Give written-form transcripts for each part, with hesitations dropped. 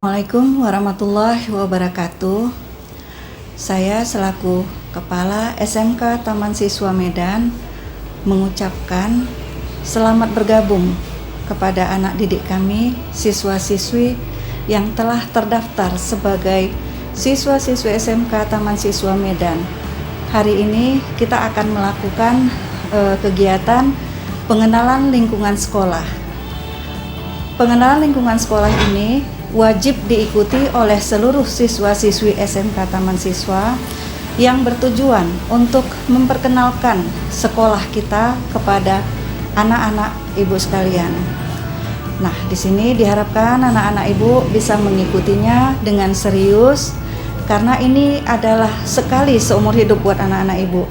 Assalamualaikum warahmatullahi wabarakatuh. Saya selaku Kepala SMK Taman Siswa Medan mengucapkan selamat bergabung kepada anak didik kami, siswa-siswi yang telah terdaftar sebagai siswa-siswi SMK Taman Siswa Medan. Hari ini kita akan melakukan kegiatan pengenalan lingkungan sekolah. Pengenalan lingkungan sekolah ini wajib diikuti oleh seluruh siswa-siswi SMK Taman Siswa yang bertujuan untuk memperkenalkan sekolah kita kepada anak-anak ibu sekalian. Nah, di sini diharapkan anak-anak ibu bisa mengikutinya dengan serius karena ini adalah sekali seumur hidup buat anak-anak ibu.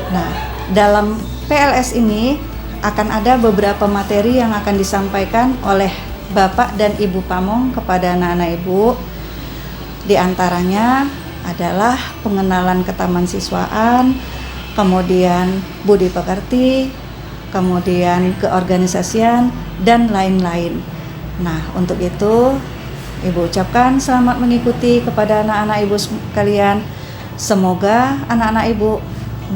Nah, dalam PLS ini akan ada beberapa materi yang akan disampaikan oleh Bapak dan Ibu Pamong kepada anak-anak ibu. Di antaranya adalah pengenalan ketaman siswaan, kemudian budi pekerti, kemudian keorganisasian, dan lain-lain. Nah, untuk itu Ibu ucapkan selamat mengikuti kepada anak-anak ibu sekalian. Semoga anak-anak ibu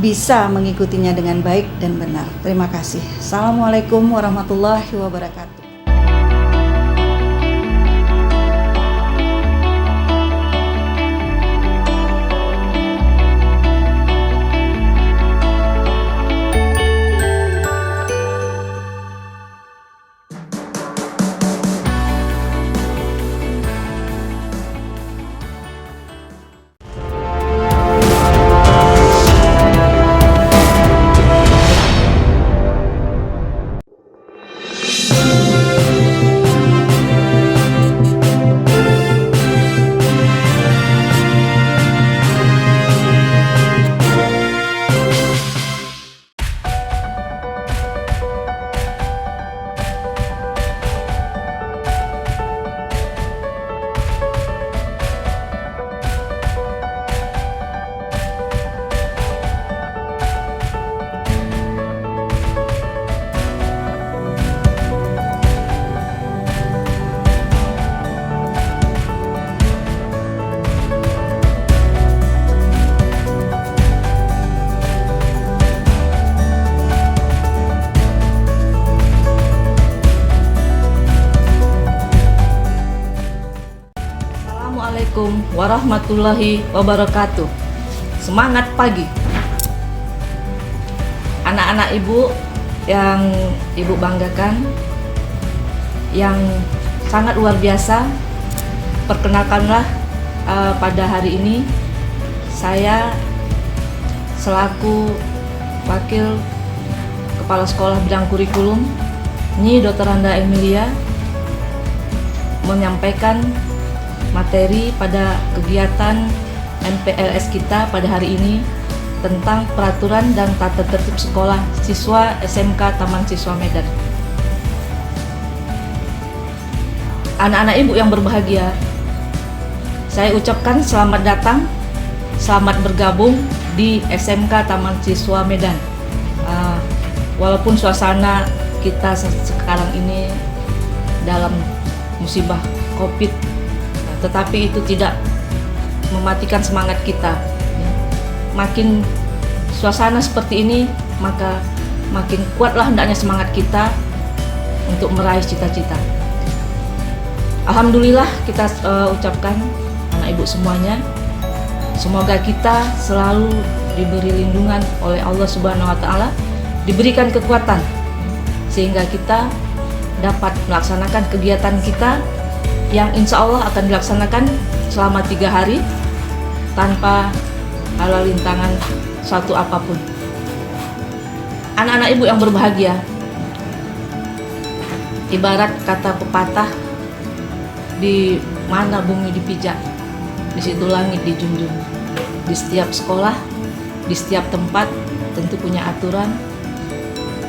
bisa mengikutinya dengan baik dan benar. Terima kasih. Assalamualaikum warahmatullahi wabarakatuh. Assalamualaikum warahmatullahi wabarakatuh. Semangat pagi. Anak-anak ibu yang ibu banggakan, yang sangat luar biasa, perkenalkanlah pada hari ini saya selaku Wakil Kepala Sekolah Bidang Kurikulum Nyi Dr. Randa Emilia menyampaikan materi pada kegiatan MPLS kita pada hari ini tentang peraturan dan tata tertib sekolah siswa SMK Taman Siswa Medan. Anak-anak ibu yang berbahagia, saya ucapkan selamat datang, selamat bergabung di SMK Taman Siswa Medan. Walaupun suasana kita sekarang ini dalam musibah COVID, tetapi itu tidak mematikan semangat kita. Makin suasana seperti ini, maka makin kuatlah hendaknya semangat kita untuk meraih cita-cita. Alhamdulillah kita ucapkan anak ibu semuanya, semoga kita selalu diberi lindungan oleh Allah Subhanahu wa Ta'ala, diberikan kekuatan sehingga kita dapat melaksanakan kegiatan kita yang insya Allah akan dilaksanakan selama 3 hari tanpa halang rintangan suatu apapun. Anak-anak ibu yang berbahagia, ibarat kata pepatah, di mana bumi dipijak, di situ langit dijunjung. Di setiap sekolah, di setiap tempat tentu punya aturan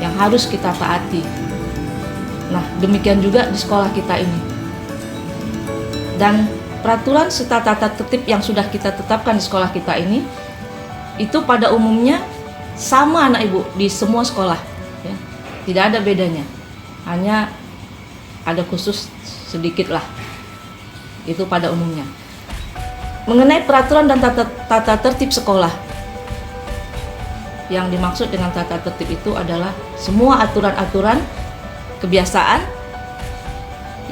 yang harus kita taati. Nah, demikian juga di sekolah kita ini. Dan peraturan serta tata tertib yang sudah kita tetapkan di sekolah kita ini itu pada umumnya sama anak ibu di semua sekolah, ya. Tidak ada bedanya, hanya ada khusus sedikit lah. itu pada umumnya. Mengenai peraturan dan tata tertib sekolah, yang dimaksud dengan tata tertib itu adalah semua aturan-aturan kebiasaan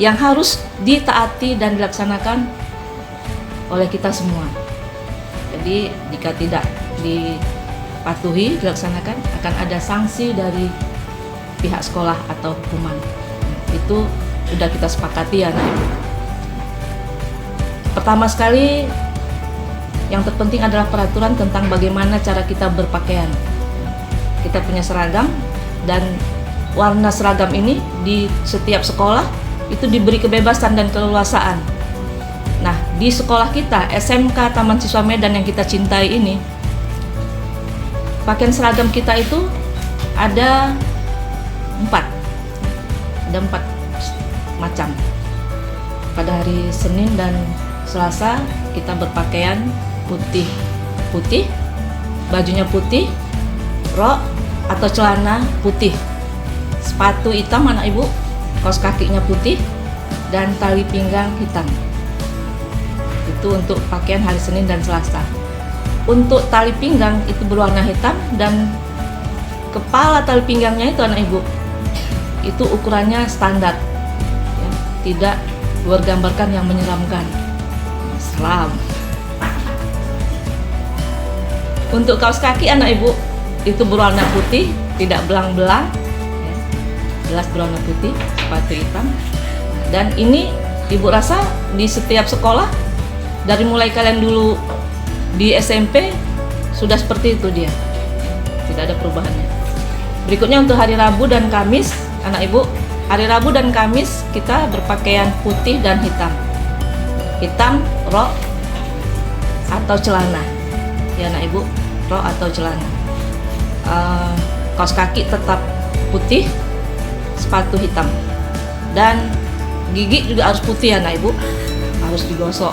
yang harus ditaati dan dilaksanakan oleh kita semua. Jadi jika tidak dipatuhi, dilaksanakan, akan ada sanksi dari pihak sekolah atau hukuman. Itu sudah kita sepakati ya, Anak Ibu. Pertama sekali, yang terpenting adalah peraturan tentang bagaimana cara kita berpakaian. Kita punya seragam, dan warna seragam ini di setiap sekolah itu diberi kebebasan dan keleluasaan. Nah, di sekolah kita, SMK Taman Siswa Medan yang kita cintai ini, pakaian seragam kita itu ada 4 macam. Pada hari Senin dan Selasa kita berpakaian putih, bajunya putih, rok atau celana putih, sepatu hitam Anak Ibu, kaos kakinya putih, dan tali pinggang hitam. Itu untuk pakaian hari Senin dan Selasa. Untuk tali pinggang itu berwarna hitam, dan kepala tali pinggangnya itu Anak Ibu, itu ukurannya standar, ya, tidak bergambarkan yang menyeramkan. Salam. Untuk kaos kaki Anak Ibu itu berwarna putih, tidak belang-belang, ya, jelas berwarna putih, sepatu hitam. Dan ini Ibu rasa di setiap sekolah, dari mulai kalian dulu di SMP sudah seperti itu dia, tidak ada perubahannya. Berikutnya untuk hari Rabu dan Kamis, Anak Ibu, hari Rabu dan Kamis kita berpakaian putih dan hitam. Hitam, rok atau celana. Ya Anak Ibu, rok atau celana. Kaos kaki tetap putih, sepatu hitam. Dan gigi juga harus putih ya Anak Ibu. Harus digosok.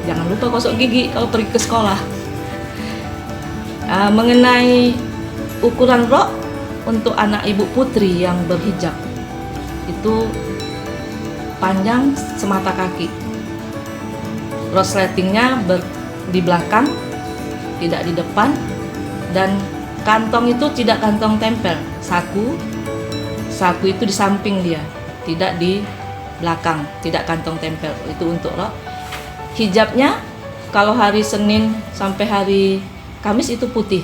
Jangan lupa gosok gigi kalau pergi ke sekolah. Mengenai ukuran rok untuk anak ibu putri yang berhijab, itu panjang semata kaki. Resletingnya di belakang, tidak di depan, dan kantong itu tidak kantong tempel. Saku itu di samping dia, tidak di belakang, tidak kantong tempel. Itu untuk rok. Hijabnya kalau hari Senin sampai hari Kamis itu putih.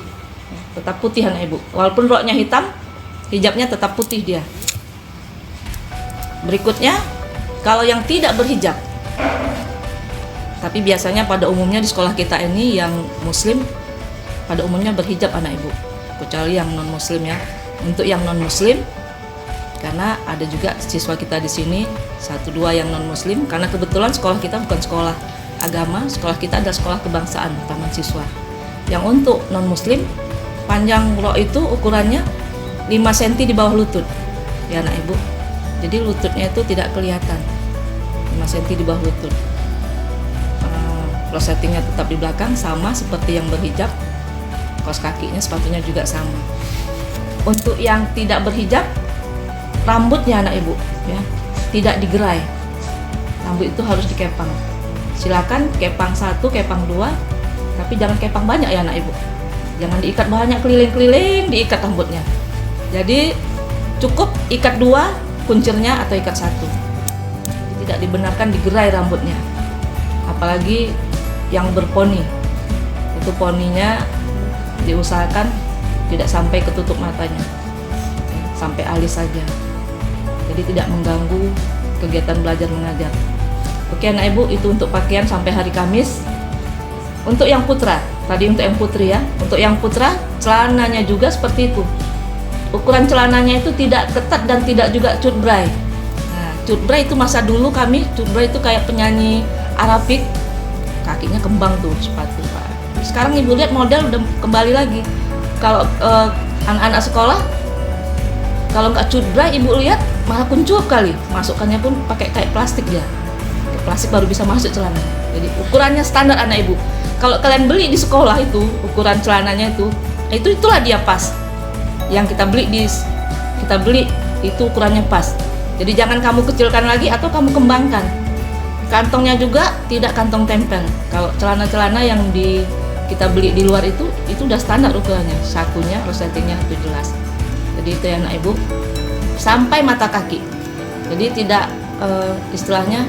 Tetap putih Anak Ibu. Walaupun roknya hitam, hijabnya tetap putih dia. Berikutnya, kalau yang tidak berhijab, tapi biasanya pada umumnya di sekolah kita ini yang muslim pada umumnya berhijab Anak Ibu, kecuali yang non muslim ya. Untuk yang non muslim, karena ada juga siswa kita di sini 1-2 yang non muslim, karena kebetulan sekolah kita bukan sekolah agama, sekolah kita adalah sekolah kebangsaan Taman Siswa. Yang untuk non muslim, panjang rok itu ukurannya 5 cm di bawah lutut ya Anak Ibu. Jadi lututnya itu tidak kelihatan, 5 cm di bawah lutut. Resletingnya tetap di belakang, sama seperti yang berhijab. Kaos kakinya, sepatunya juga sama. Untuk yang tidak berhijab, rambutnya Anak Ibu ya, tidak digerai. Rambut itu harus dikepang. Silakan kepang 1, kepang 2, tapi jangan kepang banyak ya Anak Ibu. Jangan diikat banyak, keliling-keliling diikat rambutnya. Jadi cukup ikat 2 kuncirnya atau ikat 1. Tidak dibenarkan digerai rambutnya. Apalagi yang berponi. Itu poninya diusahakan tidak sampai ketutup matanya. Sampai alis saja. Jadi tidak mengganggu kegiatan belajar mengajar. Oke Anak Ibu, itu untuk pakaian sampai hari Kamis. Untuk yang putra, tadi untuk yang putri ya. Untuk yang putra, celananya juga seperti itu. Ukuran celananya itu tidak ketat dan tidak juga cutbray. Nah, cutbray itu masa dulu kami, cutbray itu kayak penyanyi Arabik, kakinya kembang tuh sepatu Pak. Sekarang Ibu lihat model udah kembali lagi. Kalau anak-anak sekolah, kalau nggak cutbray Ibu lihat malah kuncup kali. Masukkannya pun pakai kayak plastik ya. Plastik baru bisa masuk celana. Jadi ukurannya standar Anak Ibu. Kalau kalian beli di sekolah itu ukuran celananya itulah dia pas. Yang kita beli itu ukurannya pas. Jadi jangan kamu kecilkan lagi atau kamu kembangkan. Kantongnya juga tidak kantong tempel. Kalau celana-celana yang kita beli di luar itu udah standar ukurannya. Sakunya, resletingnya itu jelas. Jadi itu ya anak ibu, sampai mata kaki. Jadi tidak istilahnya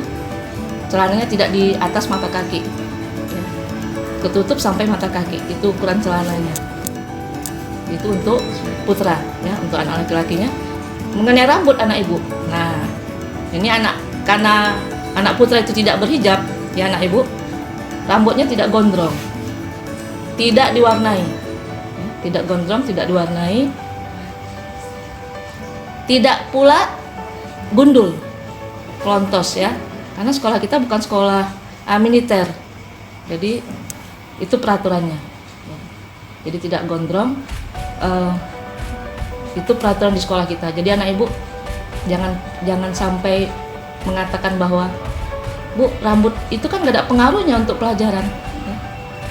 celananya tidak di atas mata kaki, ya. Ketutup sampai mata kaki, itu ukuran celananya. Itu untuk putra, ya, untuk anak laki-lakinya. Mengenai rambut anak ibu, nah ini karena anak putra itu tidak berhijab, ya anak ibu, rambutnya tidak gondrong, tidak diwarnai, ya, tidak gondrong, tidak diwarnai, tidak pula gundul, klontos, ya, karena sekolah kita bukan sekolah militer, jadi itu peraturannya, ya. Jadi tidak gondrong, itu peraturan di sekolah kita. Jadi anak ibu jangan sampai mengatakan bahwa Bu, rambut itu kan gak ada pengaruhnya untuk pelajaran, ya.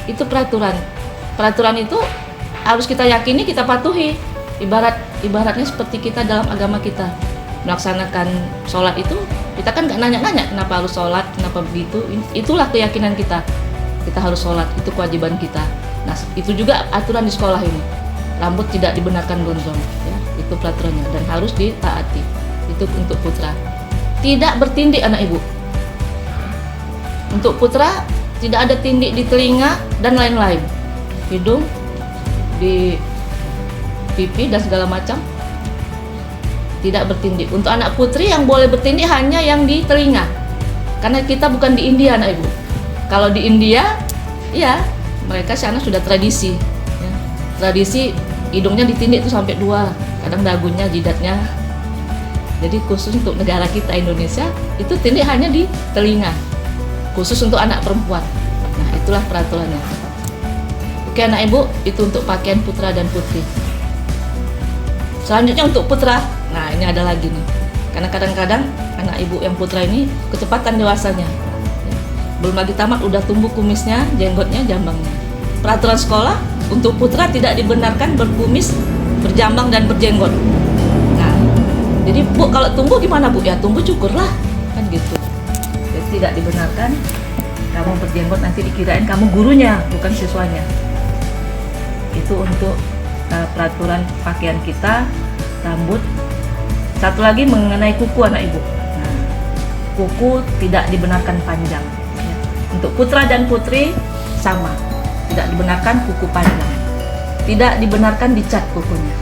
Itu peraturan itu harus kita yakini, kita patuhi. Ibaratnya seperti kita dalam agama kita melaksanakan sholat itu, kita kan gak nanya-nanya kenapa harus sholat, kenapa begitu. Itulah keyakinan kita harus sholat, itu kewajiban kita. Nah, itu juga aturan di sekolah ini, rambut tidak dibenarkan gondrong, ya, itu peraturannya dan harus ditaati. Itu untuk putra. Tidak bertindik anak ibu. Untuk putra tidak ada tindik di telinga dan lain-lain, hidung, di pipi dan segala macam. Tidak bertindik. Untuk anak putri yang boleh bertindik hanya yang di telinga, karena kita bukan di India anak ibu. Kalau di India, ya mereka sana sudah tradisi, ya. Tradisi hidungnya ditindik itu sampai 2, kadang dagunya, jidatnya. Jadi khusus untuk negara kita Indonesia itu tindik hanya di telinga, khusus untuk anak perempuan. Nah, itulah peraturannya. Oke anak ibu, itu untuk pakaian putra dan putri. Selanjutnya untuk putra, nah ini ada lagi nih, karena kadang-kadang anak ibu yang putra ini kecepatan dewasanya, ya. Belum lagi tamat udah tumbuh kumisnya, jenggotnya, jambangnya. Peraturan sekolah untuk putra tidak dibenarkan berkumis, berjambang dan berjenggot. Nah, jadi Bu, kalau tumbuh gimana Bu? Ya tumbuh cukurlah, kan gitu. Jadi tidak dibenarkan kamu berjenggot, nanti dikirain kamu gurunya, bukan siswanya. Itu untuk peraturan pakaian kita, rambut. Satu lagi mengenai kuku anak ibu. Nah, kuku tidak dibenarkan panjang, ya. Untuk putra dan putri sama, tidak dibenarkan kuku panjang, tidak dibenarkan dicat kukunya,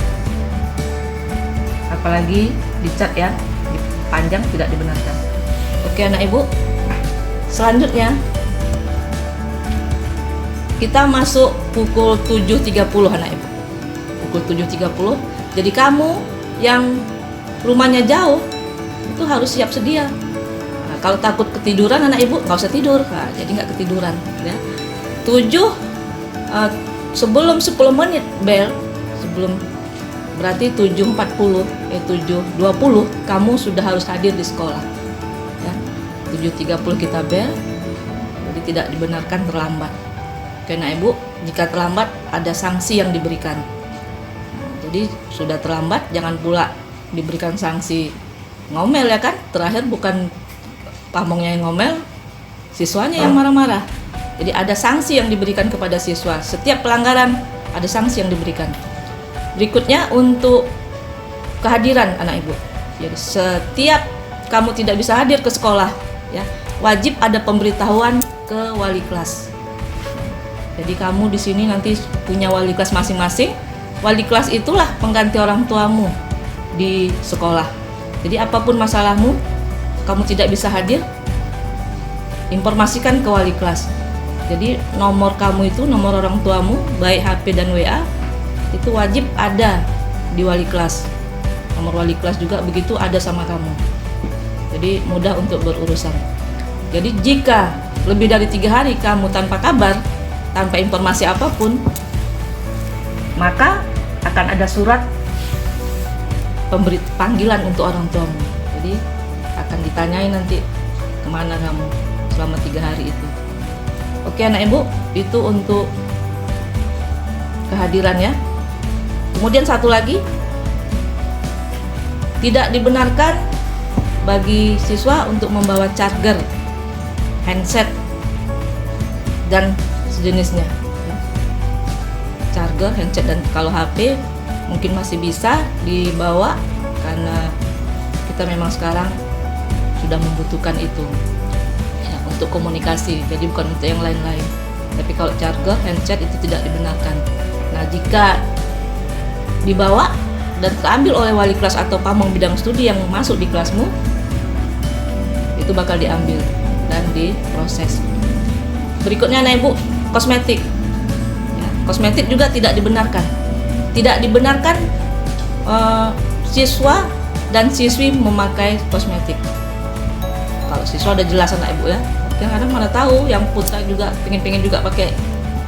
apalagi dicat, ya, panjang tidak dibenarkan. Oke anak ibu, selanjutnya kita masuk pukul 7.30 anak ibu. Pukul 7.30. Jadi kamu yang rumahnya jauh itu harus siap sedia. Nah, kalau takut ketiduran anak ibu nggak usah tidur, nah, jadi nggak ketiduran, ya. 7 sebelum 10 menit bel, berarti 7.40 7.20 kamu sudah harus hadir di sekolah, ya. 7.30 kita bel, jadi tidak dibenarkan terlambat. Karena ibu, jika terlambat ada sanksi yang diberikan. Nah, jadi sudah terlambat jangan pula diberikan sanksi ngomel, ya kan? Terakhir bukan pamongnya yang ngomel, siswanya yang marah-marah. Jadi ada sanksi yang diberikan kepada siswa. Setiap pelanggaran ada sanksi yang diberikan. Berikutnya untuk kehadiran anak ibu. Jadi setiap kamu tidak bisa hadir ke sekolah, ya, wajib ada pemberitahuan ke wali kelas. Jadi kamu di sini nanti punya wali kelas masing-masing. Wali kelas itulah pengganti orang tuamu di sekolah. Jadi apapun masalahmu, kamu tidak bisa hadir, informasikan ke wali kelas. Jadi nomor kamu itu, nomor orang tuamu, baik HP dan WA, itu wajib ada di wali kelas. Nomor wali kelas juga begitu ada sama kamu. Jadi mudah untuk berurusan. Jadi jika lebih dari 3 hari kamu tanpa kabar, tanpa informasi apapun, maka akan ada surat panggilan untuk orang tuamu. Jadi akan ditanyain nanti kemana kamu selama 3 hari itu. Oke anak ibu, itu untuk kehadiran, ya. Kemudian satu lagi, tidak dibenarkan bagi siswa untuk membawa charger handset dan sejenisnya, ya. Charger, handset, dan kalau HP mungkin masih bisa dibawa karena kita memang sekarang sudah membutuhkan itu, ya, untuk komunikasi, jadi bukan untuk yang lain-lain. Tapi kalau charger, handset itu tidak dibenarkan. Nah, jika dibawa dan keambil oleh wali kelas atau pamong bidang studi yang masuk di kelasmu, itu bakal diambil dan diproses. Berikutnya, nah Ibu, kosmetik. Ya, kosmetik juga tidak dibenarkan. Tidak dibenarkan siswa dan siswi memakai kosmetik. Kalau siswa udah jelas anak Ibu ya. Kadang-kadang mana tahu yang putra juga pengen juga pakai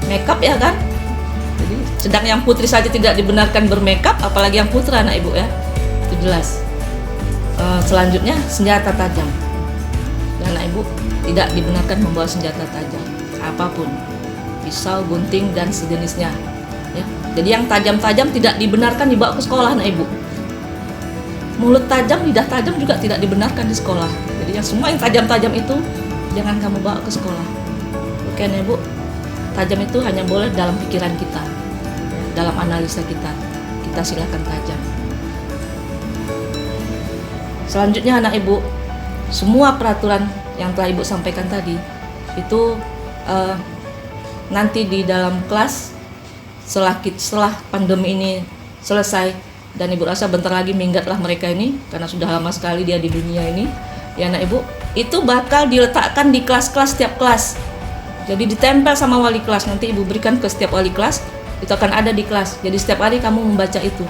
makeup ya kan. Jadi sedang yang putri saja tidak dibenarkan bermakeup, apalagi yang putra anak Ibu ya. Itu jelas. Selanjutnya senjata tajam. Dan anak Ibu tidak dibenarkan membawa senjata tajam apapun, pisau, gunting, dan sejenisnya. Ya. Jadi yang tajam-tajam tidak dibenarkan dibawa ke sekolah anak Ibu. Mulut tajam, lidah tajam juga tidak dibenarkan di sekolah. Jadi yang semua yang tajam-tajam itu jangan kamu bawa ke sekolah. Oke anak Ibu, tajam itu hanya boleh dalam pikiran kita, dalam analisa kita silakan tajam. Selanjutnya anak Ibu, semua peraturan yang telah Ibu sampaikan tadi itu nanti di dalam kelas setelah pandemi ini selesai, dan Ibu rasa bentar lagi minggatlah mereka ini karena sudah lama sekali dia di dunia ini, ya anak Ibu, itu bakal diletakkan di kelas-kelas, setiap kelas. Jadi ditempel sama wali kelas, nanti Ibu berikan ke setiap wali kelas, itu akan ada di kelas. Jadi setiap hari kamu membaca itu,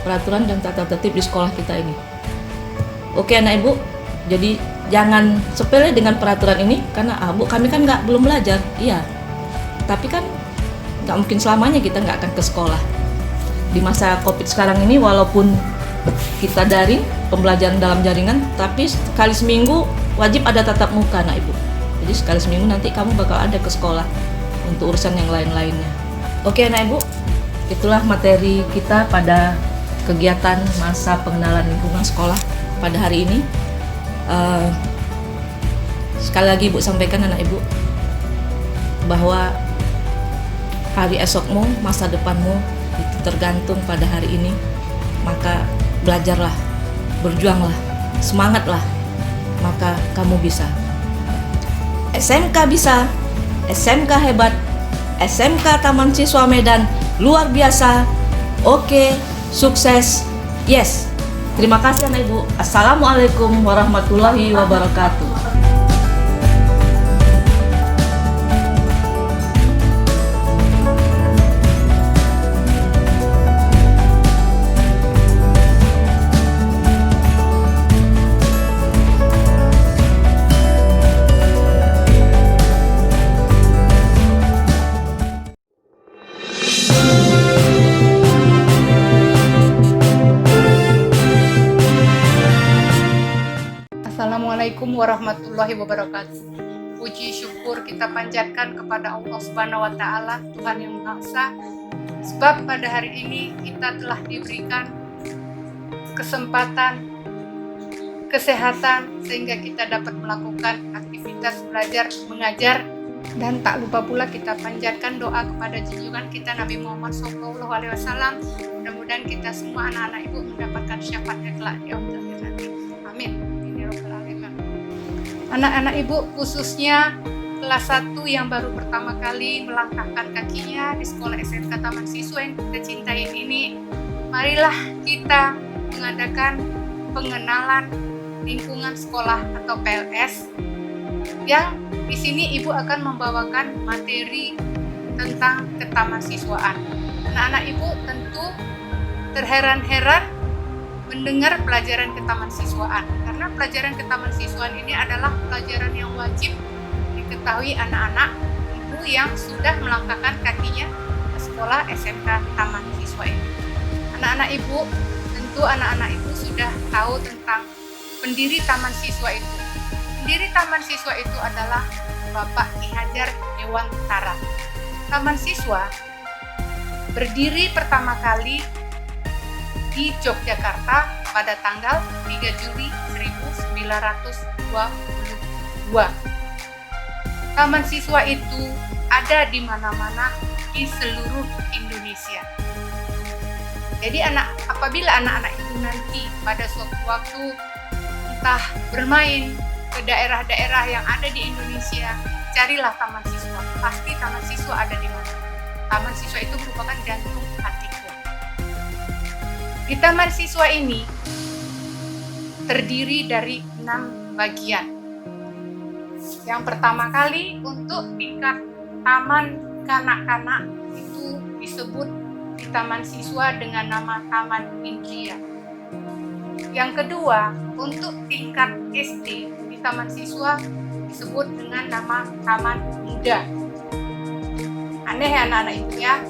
peraturan dan tata tertib di sekolah kita ini. Oke anak Ibu, jadi jangan sepele dengan peraturan ini karena Bu, kami kan belum belajar. Iya, tapi kan nggak mungkin selamanya kita nggak akan ke sekolah. Di masa COVID sekarang ini, walaupun kita daring, pembelajaran dalam jaringan, tapi sekali seminggu wajib ada tatap muka anak Ibu. Jadi sekali seminggu nanti kamu bakal ada ke sekolah untuk urusan yang lain-lainnya. Oke anak Ibu, itulah materi kita pada kegiatan masa pengenalan lingkungan sekolah pada hari ini. Sekali lagi Ibu sampaikan anak Ibu bahwa hari esokmu, masa depanmu itu tergantung pada hari ini. Maka belajarlah, berjuanglah, semangatlah, maka kamu bisa. SMK bisa, SMK hebat, SMK Taman Siswa Medan luar biasa. Oke, sukses, yes. Terima kasih anak Ibu. Assalamualaikum warahmatullahi wabarakatuh. Assalamualaikum warahmatullahi wabarakatuh. Puji syukur kita panjatkan kepada Allah Subhanahu wa taala, Tuhan yang Maha Esa. Sebab pada hari ini kita telah diberikan kesempatan, kesehatan sehingga kita dapat melakukan aktivitas belajar mengajar, dan tak lupa pula kita panjatkan doa kepada junjungan kita Nabi Muhammad SAW. Mudah-mudahan kita semua anak-anak Ibu mendapatkan syafaatnya kelak di akhir nanti. Amin. Anak-anak Ibu, khususnya kelas 1 yang baru pertama kali melangkahkan kakinya di sekolah SMK Taman Siswa yang kita cintai ini, marilah kita mengadakan pengenalan lingkungan sekolah atau PLS, yang di sini Ibu akan membawakan materi tentang ketaman-siswaan. Anak-anak Ibu tentu terheran-heran mendengar pelajaran ketaman-siswaan, karena pelajaran ketaman-siswaan ini adalah pelajaran yang wajib diketahui anak-anak Ibu yang sudah melangkahkan kakinya ke sekolah SMK Taman Siswa ini. Anak-anak Ibu, tentu anak-anak Ibu sudah tahu tentang pendiri Taman Siswa itu. Pendiri Taman Siswa itu adalah Bapak Ki Hajar Dewantara. Taman Siswa berdiri pertama kali di Yogyakarta pada tanggal 3 Juli 1922 kedua, taman siswa itu ada di mana-mana di seluruh Indonesia. Jadi apabila anak-anak itu nanti pada suatu waktu entah bermain ke daerah-daerah yang ada di Indonesia, carilah taman siswa. Pasti taman siswa ada di mana. Taman siswa itu merupakan jantung hatiku. Di taman siswa ini terdiri dari 6 bagian. Yang pertama kali untuk tingkat taman kanak-kanak itu disebut di taman siswa dengan nama Taman Indria. Yang kedua, untuk tingkat SD di taman siswa disebut dengan nama Taman Muda. Aneh ya anak-anak itu ya,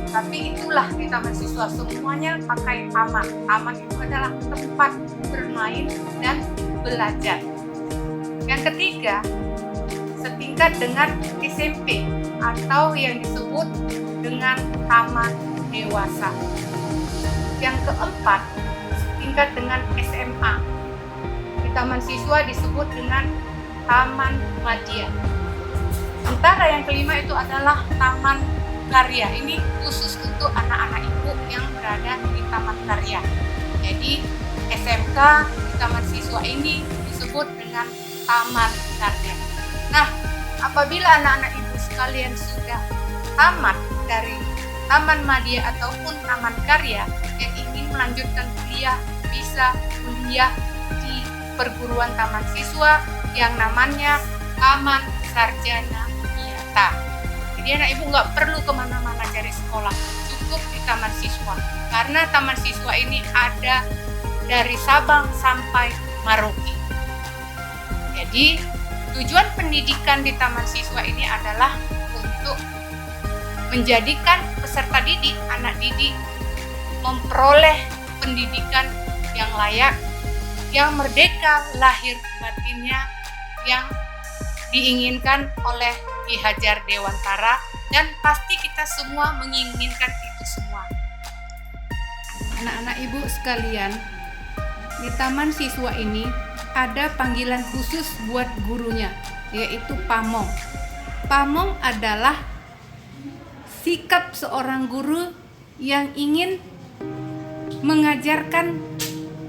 tapi itulah di taman siswa semuanya pakai taman. Taman itu adalah tempat bermain dan belajar. Yang ketiga, setingkat dengan SMP atau yang disebut dengan taman dewasa. Yang keempat, setingkat dengan SMA. Di taman siswa disebut dengan taman madya. Sementara yang kelima itu adalah taman karya. Ini khusus untuk anak-anak ibu yang berada di taman karya. Jadi SMK di taman siswa ini disebut dengan taman karya. Nah, apabila anak-anak ibu sekalian sudah tamat dari taman madya ataupun taman karya yang ingin melanjutkan kuliah, bisa kuliah di perguruan taman siswa yang namanya Taman Sarjana Wiyata. Jadi anak ibu nggak perlu kemana-mana cari sekolah, cukup di taman siswa. Karena taman siswa ini ada dari Sabang sampai Maroke. Jadi tujuan pendidikan di taman siswa ini adalah untuk menjadikan peserta didik, anak didik memperoleh pendidikan yang layak, yang merdeka lahir batinnya, yang diinginkan oleh Ki Hajar Dewantara, dan pasti kita semua menginginkan itu semua. Anak-anak ibu sekalian, di taman siswa ini ada panggilan khusus buat gurunya, yaitu pamong. Pamong adalah sikap seorang guru yang ingin mengajarkan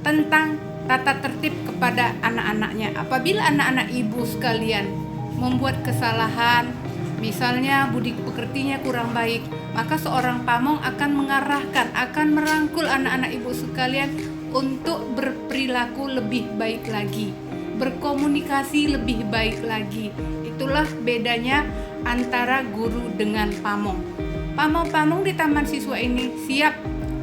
tentang tata tertib kepada anak-anaknya. Apabila anak-anak ibu sekalian membuat kesalahan, misalnya budi pekertinya kurang baik, maka seorang pamong akan mengarahkan, akan merangkul anak-anak ibu sekalian untuk berperilaku lebih baik lagi, berkomunikasi lebih baik lagi. Itulah bedanya antara guru dengan pamong. Pamong-pamong di taman siswa ini siap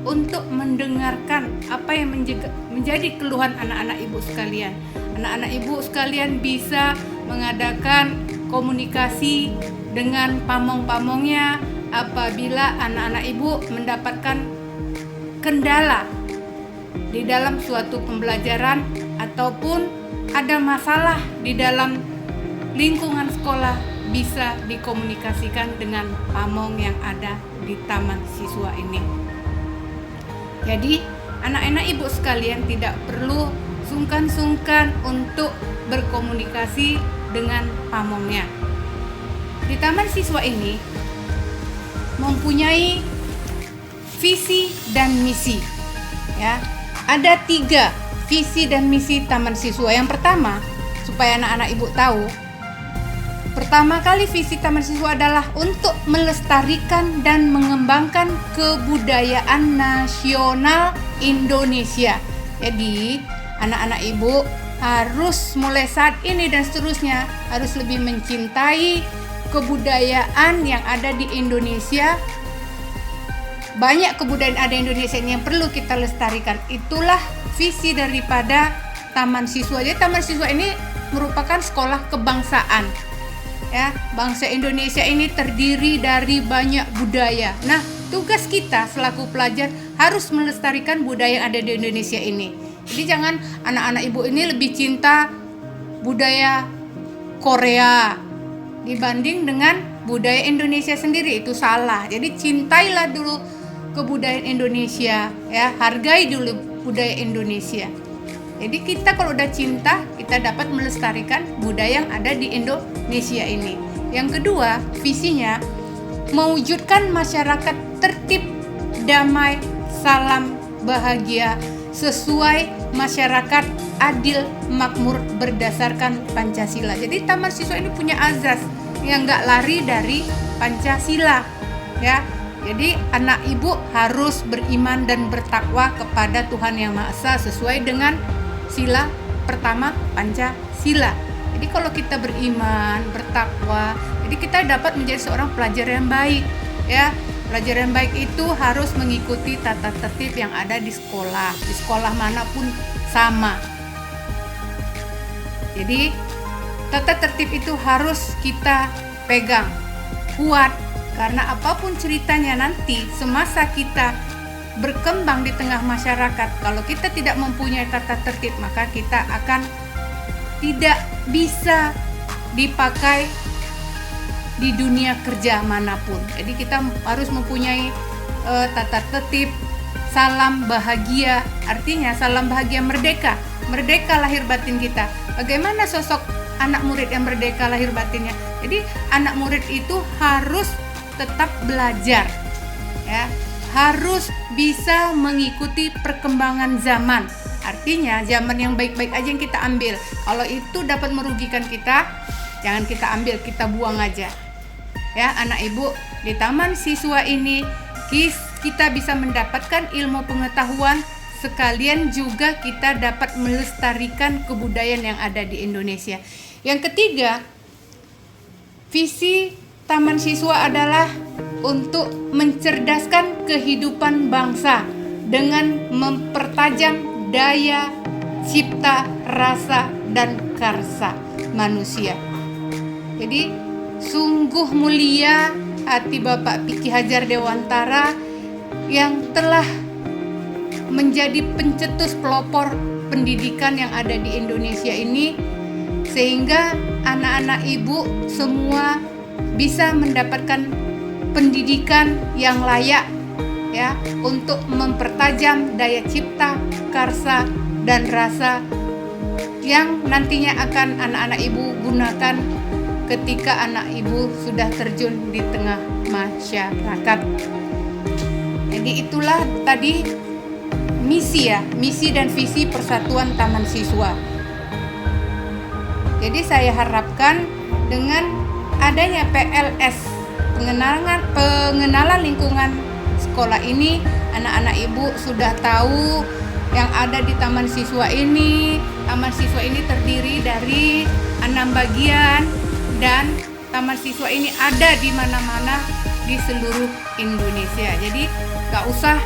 untuk mendengarkan apa yang menjadi keluhan anak-anak ibu sekalian. Anak-anak ibu sekalian bisa mengadakan komunikasi dengan pamong-pamongnya apabila anak-anak ibu mendapatkan kendala di dalam suatu pembelajaran ataupun ada masalah di dalam lingkungan sekolah, bisa dikomunikasikan dengan pamong yang ada di taman siswa ini. Jadi anak-anak ibu sekalian tidak perlu sungkan-sungkan untuk berkomunikasi dengan pamongnya. Di taman siswa ini mempunyai visi dan misi. Ya, ada 3 visi dan misi taman siswa. Yang pertama, supaya anak-anak ibu tahu, pertama kali visi taman siswa adalah untuk melestarikan dan mengembangkan kebudayaan nasional Indonesia. Jadi, anak-anak ibu harus mulai saat ini dan seterusnya harus lebih mencintai kebudayaan yang ada di Indonesia. Banyak kebudayaan ada di Indonesia ini yang perlu kita lestarikan. Itulah visi daripada taman siswa. Jadi taman siswa ini merupakan sekolah kebangsaan. Ya, bangsa Indonesia ini terdiri dari banyak budaya. Nah, tugas kita selaku pelajar harus melestarikan budaya yang ada di Indonesia ini. Jadi jangan anak-anak ibu ini lebih cinta budaya Korea dibanding dengan budaya Indonesia sendiri. Itu salah. Jadi cintailah dulu kebudayaan Indonesia, ya, hargai dulu budaya Indonesia. Jadi kita kalau udah cinta, kita dapat melestarikan budaya yang ada di Indonesia ini. Yang kedua, visinya mewujudkan masyarakat tertib, damai, salam, bahagia, sesuai masyarakat adil, makmur berdasarkan Pancasila. Jadi Taman Siswa ini punya azas yang nggak lari dari Pancasila, ya. Jadi anak ibu harus beriman dan bertakwa kepada Tuhan Yang Maha Esa sesuai dengan sila pertama Pancasila. Jadi kalau kita beriman, bertakwa, jadi kita dapat menjadi seorang pelajar yang baik, ya. Pelajar yang baik itu harus mengikuti tata tertib yang ada di sekolah manapun sama. Jadi tata tertib itu harus kita pegang kuat, karena apapun ceritanya nanti semasa kita berkembang di tengah masyarakat, kalau kita tidak mempunyai tata tertib, maka kita akan tidak bisa dipakai di dunia kerja manapun. Jadi kita harus mempunyai tata tertib, salam bahagia, artinya salam bahagia merdeka, merdeka lahir batin kita. Bagaimana sosok anak murid yang merdeka lahir batinnya? Jadi anak murid itu harus tetap belajar, ya, harus bisa mengikuti perkembangan zaman. Artinya zaman yang baik-baik aja yang kita ambil. Kalau itu dapat merugikan kita, jangan kita ambil, kita buang aja. Ya, anak ibu, di Taman Siswa ini kita bisa mendapatkan ilmu pengetahuan, sekalian juga kita dapat melestarikan kebudayaan yang ada di Indonesia. Yang ketiga, visi Taman Siswa adalah untuk mencerdaskan kehidupan bangsa dengan mempertajam daya cipta, rasa, dan karsa manusia. Jadi sungguh mulia hati Bapak Piki Hajar Dewantara yang telah menjadi pencetus pelopor pendidikan yang ada di Indonesia ini, sehingga anak-anak ibu semua bisa mendapatkan pendidikan yang layak, ya, untuk mempertajam daya cipta, karsa, dan rasa yang nantinya akan anak-anak ibu gunakan ketika anak ibu sudah terjun di tengah masyarakat. Jadi itulah tadi misi dan visi Persatuan Taman Siswa. Jadi saya harapkan dengan adanya PLS, pengenalan lingkungan sekolah ini, anak-anak ibu sudah tahu yang ada di Taman Siswa ini. Taman Siswa ini terdiri dari 6 bagian dan Taman Siswa ini ada di mana-mana di seluruh Indonesia. Jadi gak usah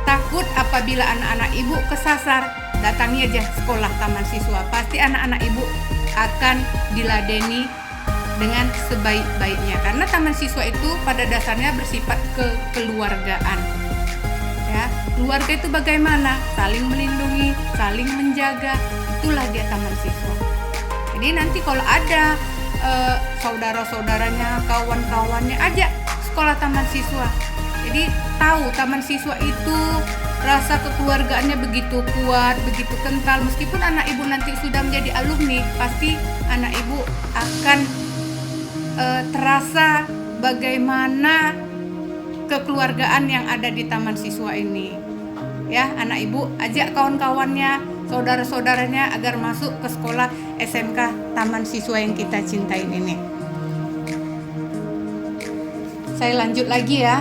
takut apabila anak-anak ibu kesasar, datangi aja sekolah Taman Siswa. Pasti anak-anak ibu akan diladeni dengan sebaik-baiknya, karena Taman Siswa itu pada dasarnya bersifat kekeluargaan. Ya, keluarga itu bagaimana? Saling melindungi, saling menjaga. Itulah dia Taman Siswa. Jadi nanti kalau ada saudara-saudaranya, kawan-kawannya, ajak sekolah Taman Siswa. Jadi tahu Taman Siswa itu rasa kekeluargaannya begitu kuat, begitu kental. Meskipun anak ibu nanti sudah menjadi alumni, pasti anak ibu akan terasa bagaimana kekeluargaan yang ada di Taman Siswa ini. Ya, anak ibu ajak kawan-kawannya, saudara-saudaranya agar masuk ke sekolah SMK Taman Siswa yang kita cintain ini. Saya lanjut lagi ya,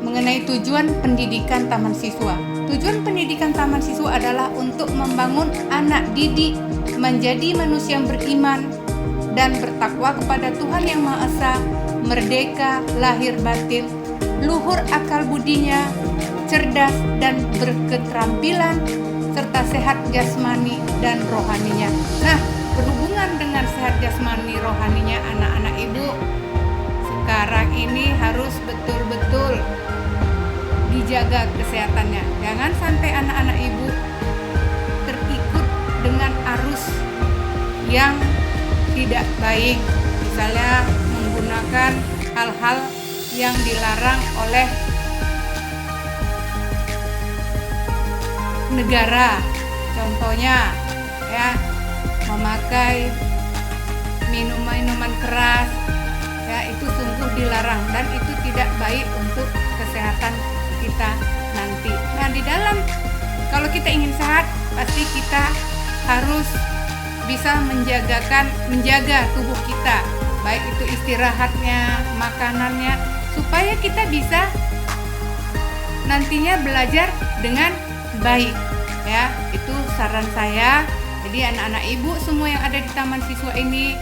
mengenai tujuan pendidikan Taman Siswa. Tujuan pendidikan Taman Siswa adalah untuk membangun anak didik menjadi manusia yang beriman dan bertakwa kepada Tuhan Yang Maha Esa, merdeka lahir batin, luhur akal budinya, cerdas dan berketerampilan, serta sehat jasmani dan rohaninya. Nah, berhubungan dengan sehat jasmani rohaninya anak-anak ibu, sekarang ini harus betul-betul dijaga kesehatannya. Jangan sampai anak-anak ibu terikut dengan arus yang tidak baik, misalnya menggunakan hal-hal yang dilarang oleh negara. Contohnya ya, memakai minuman keras ya, itu sungguh dilarang dan itu tidak baik untuk kesehatan kita nanti. Nah, di dalam kalau kita ingin sehat, pasti kita harus bisa menjaga tubuh kita, baik itu istirahatnya, makanannya, supaya kita bisa nantinya belajar dengan baik ya. Itu saran saya. Jadi anak-anak ibu semua yang ada di Taman Siswa ini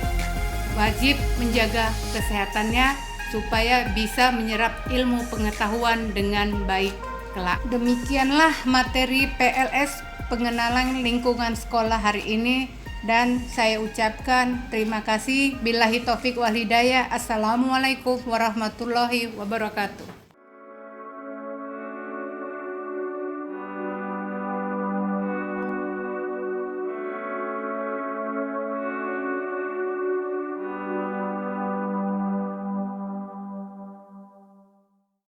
wajib menjaga kesehatannya supaya bisa menyerap ilmu pengetahuan dengan baik kelak. Demikianlah materi PLS pengenalan lingkungan sekolah hari ini, dan saya ucapkan terima kasih. Billahi taufik wal hidayah. Assalamualaikum warahmatullahi wabarakatuh.